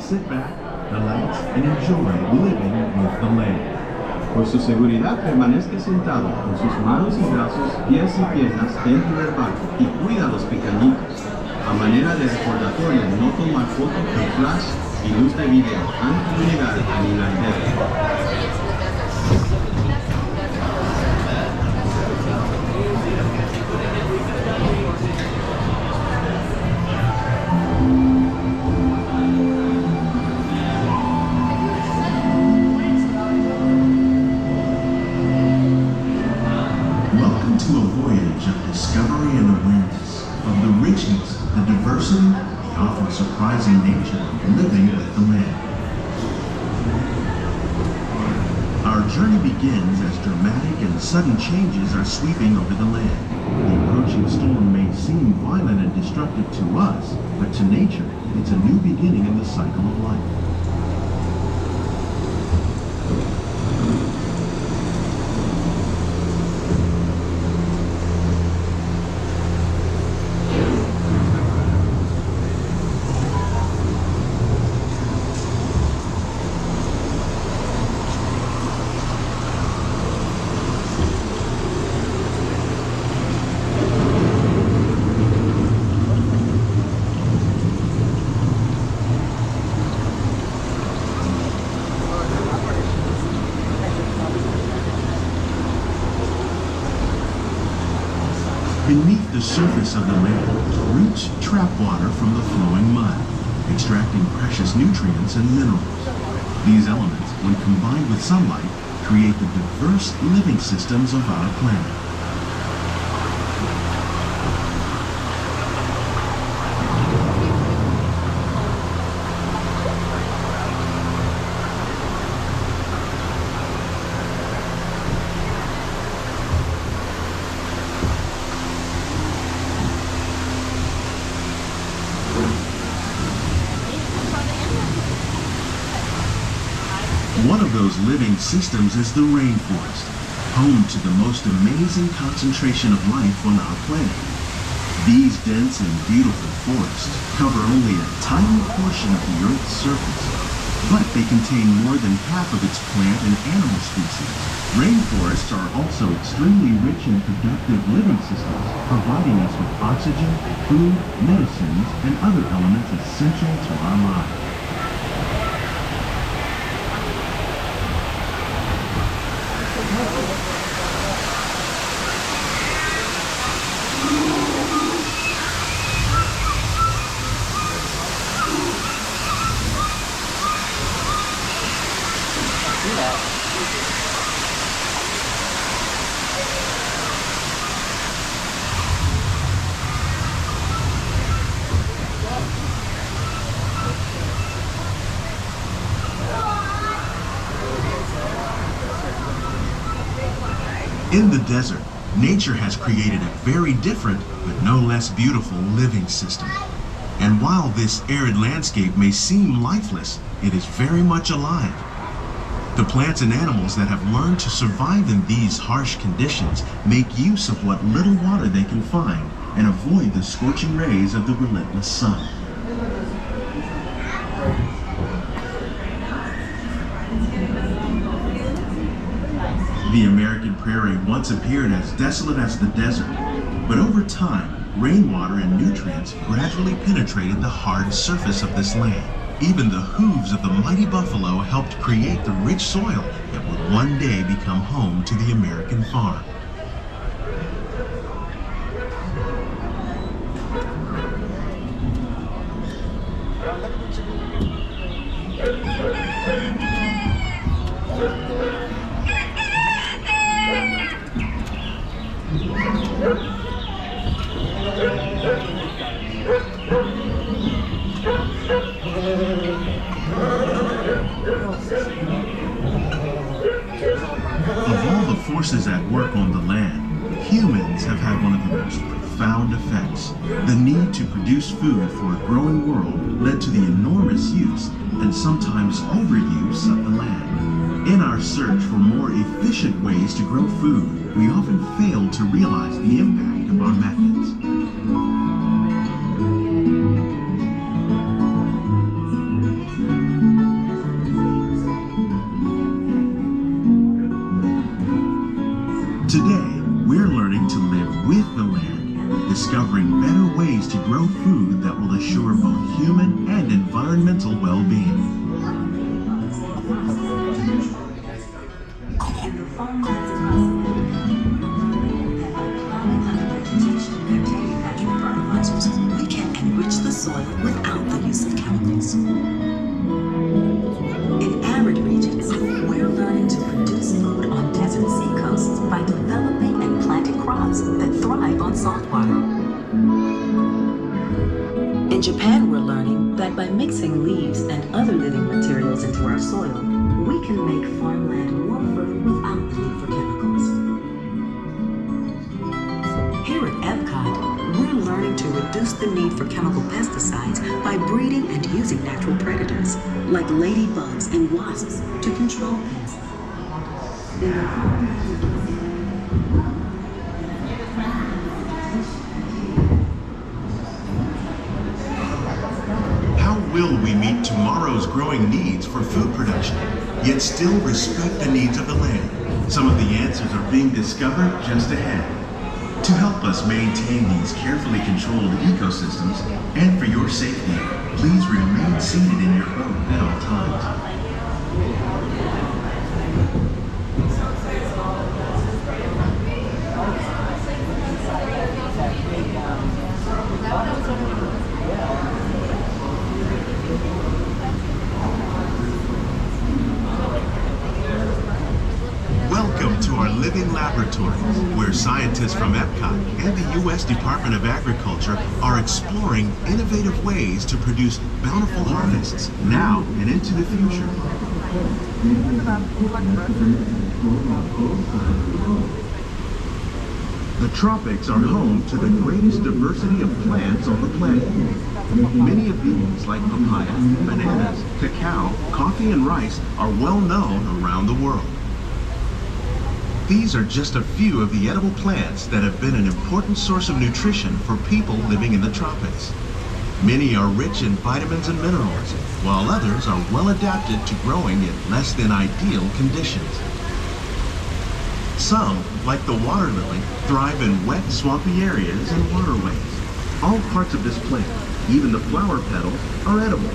sit back, relax, and enjoy living with the land. Por su seguridad, permanezca sentado con sus manos y brazos, pies y piernas dentro del barco y cuida a los pequeñitos. A manera de recordatorio, no tomar fotos con flash y luz de video antes de llegar a nivel medio. To a voyage of discovery and awareness of the richness, the diversity, the often surprising nature of living with the land. Our journey begins as dramatic and sudden changes are sweeping over the land. The approaching storm may seem violent and destructive to us, but to nature, it's a new beginning in the cycle of life. Beneath the surface of the land, roots trap water from the flowing mud, extracting precious nutrients and minerals. These elements, when combined with sunlight, create the diverse living systems of our planet. One of those living systems is the rainforest, home to the most amazing concentration of life on our planet. These dense and beautiful forests cover only a tiny portion of the Earth's surface, but they contain more than half of its plant and animal species. Rainforests are also extremely rich and productive living systems, providing us with oxygen, food, medicines, and other elements essential to our lives. In the desert, nature has created a very different, but no less beautiful living system. And while this arid landscape may seem lifeless, it is very much alive. The plants and animals that have learned to survive in these harsh conditions make use of what little water they can find and avoid the scorching rays of the relentless sun. The American prairie once appeared as desolate as the desert, but over time, rainwater and nutrients gradually penetrated the hard surface of this land. Even the hooves of the mighty buffalo helped create the rich soil that would one day become home to the American farm. Of all the forces at work on the land, humans have had one of the most profound effects. The need to produce food for a growing world led to the enormous use and sometimes overuse of the land. In our search for more efficient ways to grow food, we often fail to realize the impact of our methods. food that will assure both human and environmental well-being. We can enrich the soil without the use of chemicals. In arid regions, we're learning to produce food on desert seacoasts by developing and planting crops that thrive on salt water. In Japan, we're learning that by mixing leaves and other living materials into our soil, we can make farmland more fertile without the need for chemicals. Here at Epcot, we're learning to reduce the need for chemical pesticides by breeding and using natural predators, like ladybugs and wasps, to control pests. How will we meet tomorrow's growing needs for food production, yet still respect the needs of the land? Some of the answers are being discovered just ahead. To help us maintain these carefully controlled ecosystems, and for your safety, please remain seated in your boat at all times. Welcome to our living laboratories, where scientists from Epcot and the U.S. Department of Agriculture are exploring innovative ways to produce bountiful harvests now and into the future. The tropics are home to the greatest diversity of plants on the planet. Many of these, like papaya, bananas, cacao, coffee, and rice, are well known around the world. These are just a few of the edible plants that have been an important source of nutrition for people living in the tropics. Many are rich in vitamins and minerals, while others are well adapted to growing in less than ideal conditions. Some, like the water lily, thrive in wet, swampy areas and waterways. All parts of this plant, even the flower petals, are edible.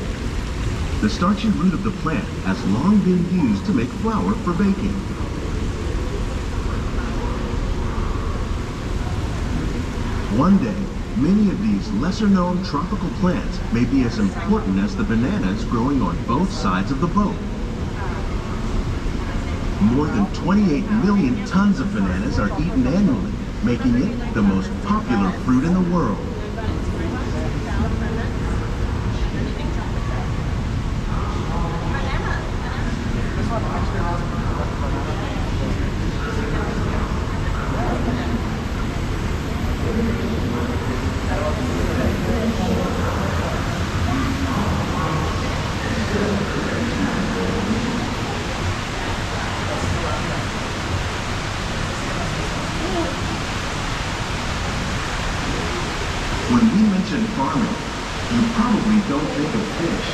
The starchy root of the plant has long been used to make flour for baking. One day, many of these lesser-known tropical plants may be as important as the bananas growing on both sides of the boat. More than 28 million tons of bananas are eaten annually, making it the most popular fruit in the world. When we mention farming, you probably don't think of fish,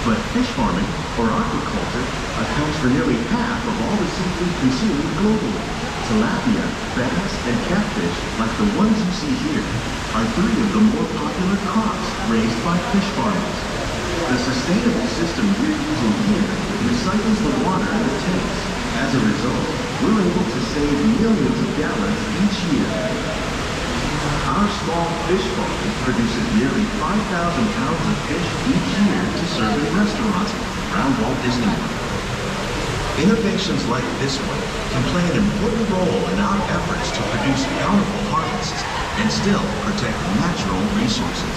but fish farming, or aquaculture, accounts for nearly half of all the seafood consumed globally. Tilapia, bass, and catfish, like the ones you see here, are three of the more popular crops raised by fish farmers. The sustainable system we're using here recycles the water in the tanks. As a result, we're able to save millions of gallons each year. Our small fish farm produces nearly 5,000 pounds of fish each year to serve in restaurants around Walt Disney World. Innovations like this one can play an important role in our efforts to produce bountiful harvests and still protect natural resources.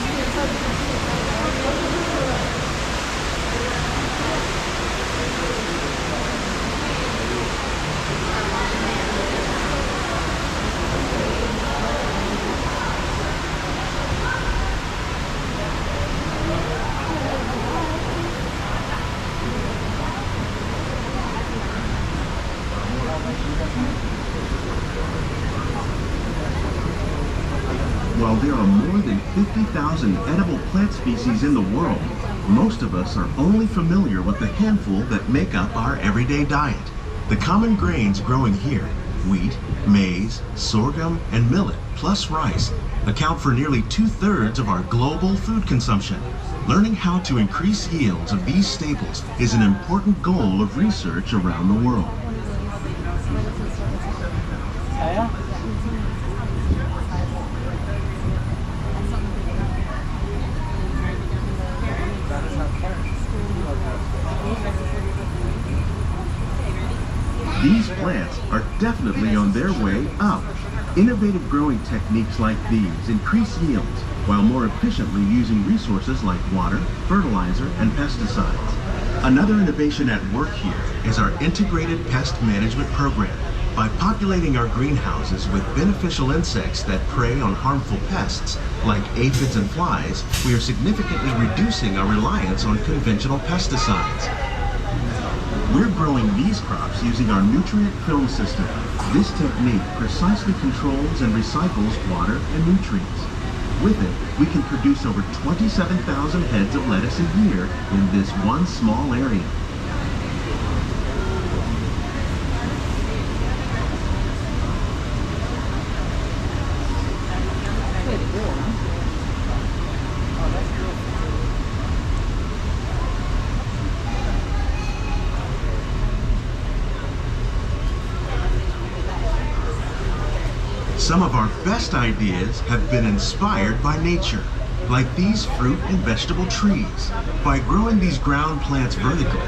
While there are more than 50,000 edible plant species in the world, most of us are only familiar with the handful that make up our everyday diet. The common grains growing here Wheat, maize, sorghum, and millet, plus rice, account for nearly 2/3 of our global food consumption. Learning how to increase yields of these staples is an important goal of research around the world. These plants are definitely on their way up. Innovative growing techniques like these increase yields while more efficiently using resources like water, fertilizer, and pesticides. Another innovation at work here is our integrated pest management program. By populating our greenhouses with beneficial insects that prey on harmful pests like aphids and flies, we are significantly reducing our reliance on conventional pesticides. We're growing these crops using our nutrient film system. This technique precisely controls and recycles water and nutrients. With it, we can produce over 27,000 heads of lettuce a year in this one small area. Some of our best ideas have been inspired by nature, like these fruit and vegetable trees. By growing these ground plants vertically,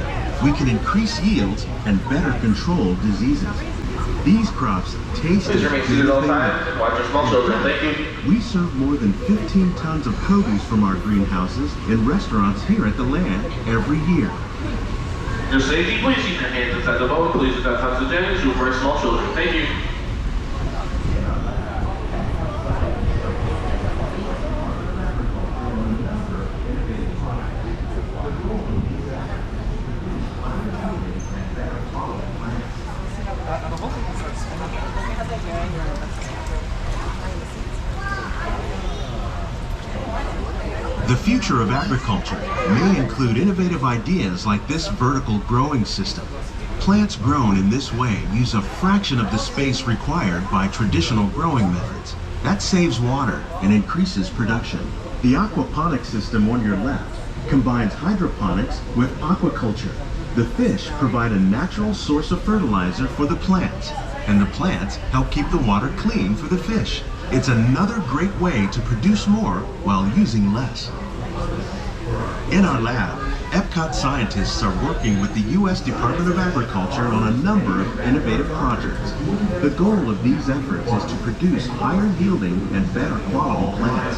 we can increase yields and better control diseases. These crops taste as good as they look. Watch your small children. Thank you. We serve more than 15 tons of produce from our greenhouses in restaurants here at the land every year. Your safety, please keep your hands inside the boat. Please do not touch the damage to very small children. Thank you. The future of agriculture may include innovative ideas like this vertical growing system. Plants grown in this way use a fraction of the space required by traditional growing methods. That saves water and increases production. The aquaponics system on your left combines hydroponics with aquaculture. The fish provide a natural source of fertilizer for the plants, and the plants help keep the water clean for the fish. It's another great way to produce more while using less. In our lab, Epcot scientists are working with the U.S. Department of Agriculture on a number of innovative projects. The goal of these efforts is to produce higher yielding and better quality plants.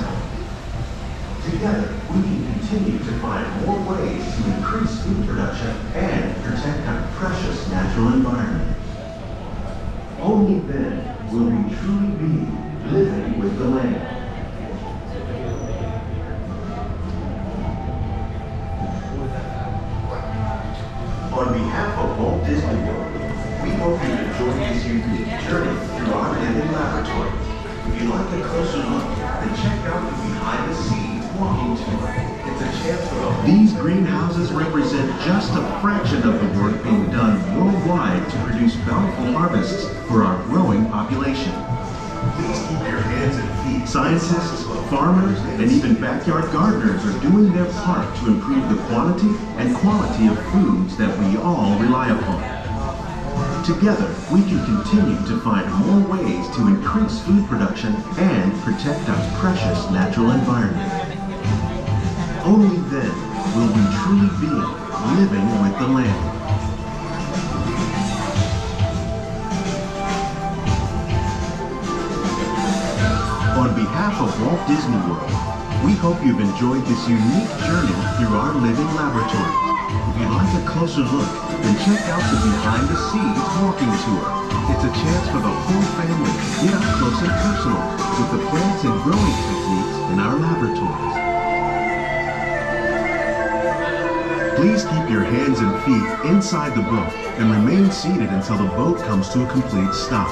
Together, we can continue to find more ways to increase food production and protect our precious natural environment. Only then will we truly be living with the land. On behalf of Walt Disney World, we hope you enjoy this unique journey through our living laboratory. If you'd like a closer look, then check out the behind the scenes walking tour. It's a chance for the These greenhouses represent just a fraction of the work being done worldwide to produce bountiful harvests for our growing population. Please keep your hands and feet. Scientists, farmers, and even backyard gardeners are doing their part to improve the quantity and quality of foods that we all rely upon. Together, we can continue to find more ways to increase food production and protect our precious natural environment. Only then will we truly be living with the land. On behalf of Walt Disney World, we hope you've enjoyed this unique journey through our living laboratory. If you'd like a closer look, then check out the Behind the Scenes walking tour. It's a chance for the whole family to get up close and personal with the plants and growing techniques in our laboratories. Please keep your hands and feet inside the boat and remain seated until the boat comes to a complete stop.